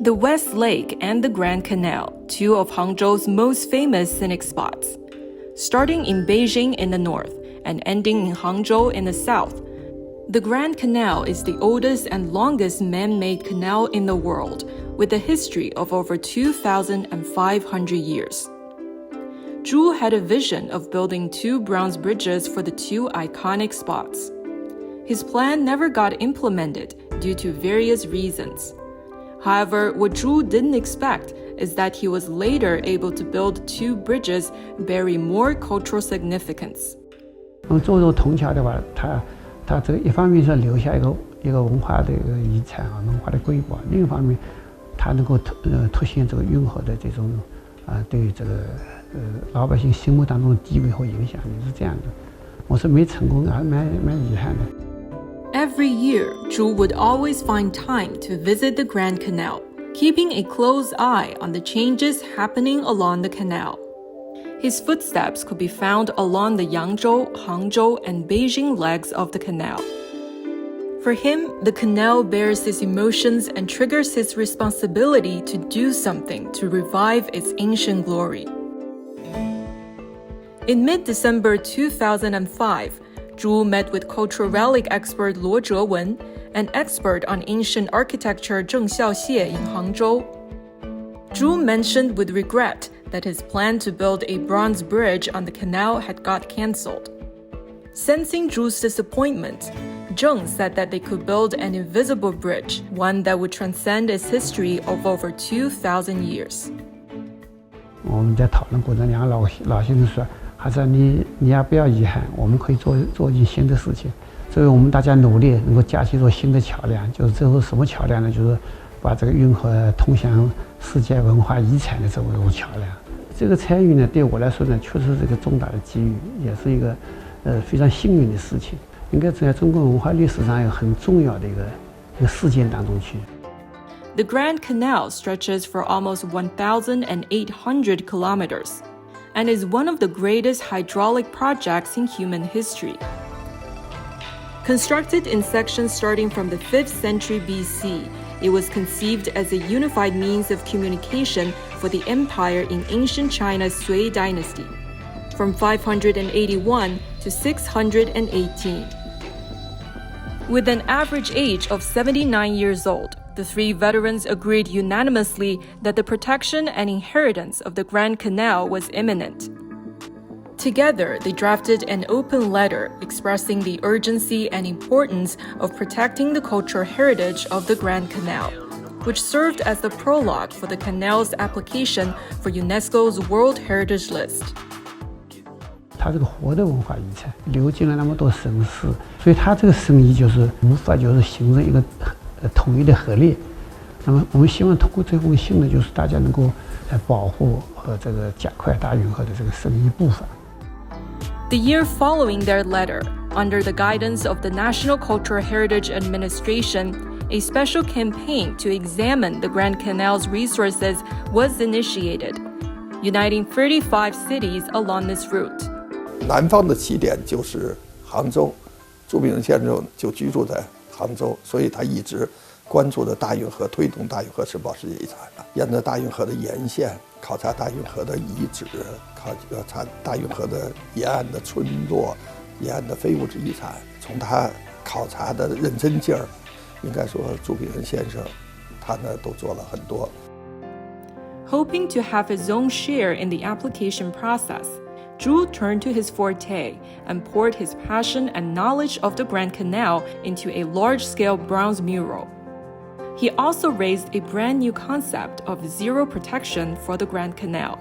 The West Lake and the Grand Canal, two of Hangzhou's most famous scenic spots. Starting in Beijing in the north and ending in Hangzhou in the south, the Grand Canal is the oldest and longest man-made canal in the world, with a history of over 2,500 years. Zhu had a vision of building two bronze bridges for the two iconic spots. His plan never got implemented due to various reasons. However, what Zhu didn't expect is that he was later able to build two bridges bearing more cultural significance. 做这个铜桥的话，它这个一方面是留下一个文化的一个遗产啊，文化的瑰宝；另一方面，它能够凸显这个运河的这种对于这个老百姓心目当中的地位和影响力是这样的。我是没成功，还蛮遗憾的。Every year, Zhu would always find time to visit the Grand Canal, keeping a close eye on the changes happening along the canal. His footsteps could be found along the Yangzhou, Hangzhou, and Beijing legs of the canal. For him, the canal bears his emotions and triggers his responsibility to do something to revive its ancient glory. In mid-December 2005, Zhu met with cultural relic expert Luo Zhewen, an expert on ancient architecture Zheng Xiaoxie in Hangzhou. Zhu mentioned with regret that his plan to build a bronze bridge on the canal had got cancelled. Sensing Zhu's disappointment, Zheng said that they could build an invisible bridge, one that would transcend its history of over 2,000 years. 我们在讨论过程中，老先生说，还是你要不要遗憾，我们可以做一件新的事情，所以我们大家努力能够架起一座新的桥梁，就是这是什么桥梁呢？就是把这个运河通向世界文化遗产的这么一座桥梁。这个参与呢，对我来说呢，确实是一个重大的机遇，也是一个非常幸运的事情，应该在中国文化历史上一个很重要的一个事件当中去。The Grand Canal stretches for almost 1,800 kilometers and is one of the greatest hydraulic projects in human history. Constructed in sections starting from the 5th century BC, it was conceived as a unified means of communication for the empire in ancient China's Sui dynasty, from 581 to 618. With an average age of 79 years old, the three veterans agreed unanimously that the protection and inheritance of the Grand Canal was imminent. Together, they drafted an open letter expressing the urgency and importance of protecting the cultural heritage of the Grand Canal, which served as the prologue for the canal's application for UNESCO's World Heritage List. 它这个活的文化遗产流经了那么多省市，所以它这个生意就是无法形成一个统一的合力。那么我们希望通过这封信呢，就是大家能够保护和这个加快大运河的这个生意步伐。The year following their letter, under the guidance of the National Cultural Heritage Administration, a special campaign to examine the Grand Canal's resources was initiated, uniting 35 cities along this route. 南方的起点就是杭州，朱炳仁先生就居住在杭州，所以他一直关注的大运河，推动大运河申报世界遗产的，沿着大运河的沿线考察大运河的遗址，考察大运河的沿岸的村落、沿岸的非物质遗产。从他考察的认真劲儿，应该说朱炳仁先生他呢都做了很多。Hoping to have his own share in the application process, Zhu turned to his forte and poured his passion and knowledge of the Grand Canal into a large-scale bronze mural. He also raised a brand new concept of zero protection for the Grand Canal.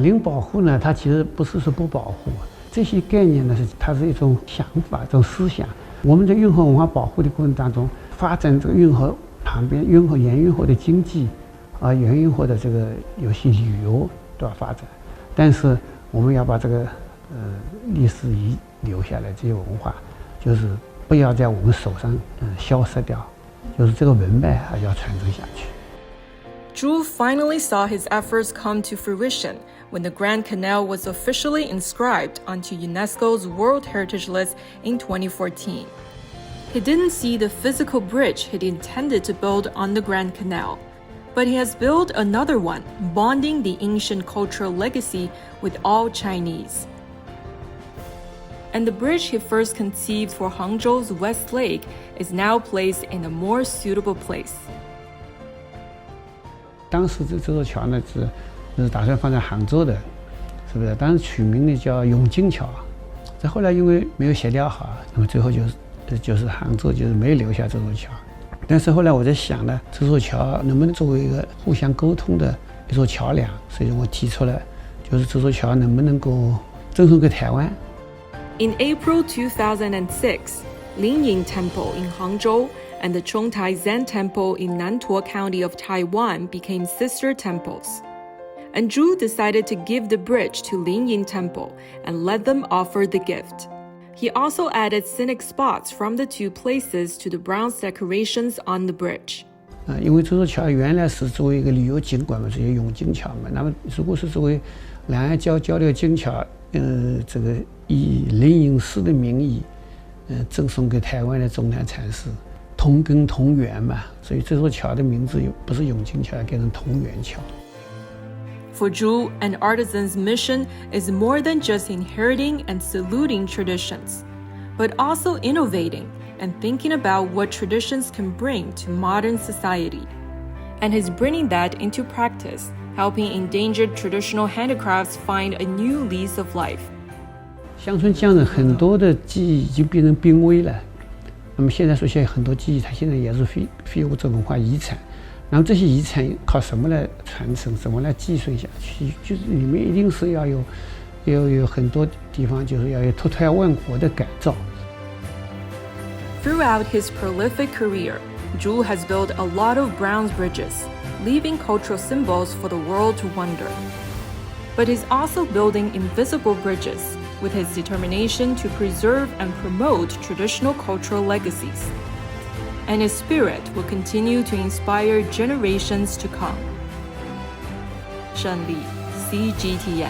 零保护呢，它其实不是说不保护，这些概念呢它是一种想法、一种思想。我们在运河文化保护的过程当中，发展这个运河旁边、沿运河的经济，沿运河的这个有些旅游都要发展。但是我们要把这个历史遗留下来这些文化，就是不要在我们手上消失掉。就是这个文脉还要传承下去。Zhu finally saw his efforts come to fruition when the Grand Canal was officially inscribed onto UNESCO's World Heritage List in 2014. He didn't see the physical bridge he'd intended to build on the Grand Canal, but he has built another one, bonding the ancient cultural legacy with all Chinese. And the bridge he first conceived for Hangzhou's West Lake is now placed in a more suitable place. 当时这座桥呢是打算放在杭州的，是不是？当时取名呢叫永金桥，这后来因为没有协调好，那么最后就是杭州就是没有留下这座桥。但是后来我在想呢，这座桥能不能作为一个互相沟通的一座桥梁？所以我提出了，就是这座桥能不能够赠送给台湾。In April 2006, Lingying Temple in Hangzhou and the Chongtai Zen Temple in Nantuo County of Taiwan became sister temples. And Zhu decided to give the bridge to Lingying Temple and let them offer the gift. He also added scenic spots from the two places to the bronze decorations on the bridge. 因为这座桥原来是作为一个旅游景观嘛，是永金桥嘛。那么如果是作为两岸交流金桥，这个以灵隐寺的名义，赠送给台湾的中南禅师，同根同源嘛。所以这座桥的名字不是永金桥，要改成同源桥。For Zhu, an artisan's mission is more than just inheriting and saluting traditions, but also innovating and thinking about what traditions can bring to modern society. And he's bringing that into practice, helping endangered traditional handicrafts find a new lease of life. 乡村匠人很多的技艺已经变成濒危了，那么现在说现在很多技艺，它现在也是非物质文化遗产。然后这些遗产靠什么来传承，什么来继承下去？就是里面一定是要有很多地方，就是要有脱胎换骨的改造。Throughout his prolific career, Zhu has built a lot of bronze bridges, leaving cultural symbols for the world to wonder. But he's also building invisible bridges with his determination to preserve and promote traditional cultural legacies. And his spirit will continue to inspire generations to come. 胜利 CGTN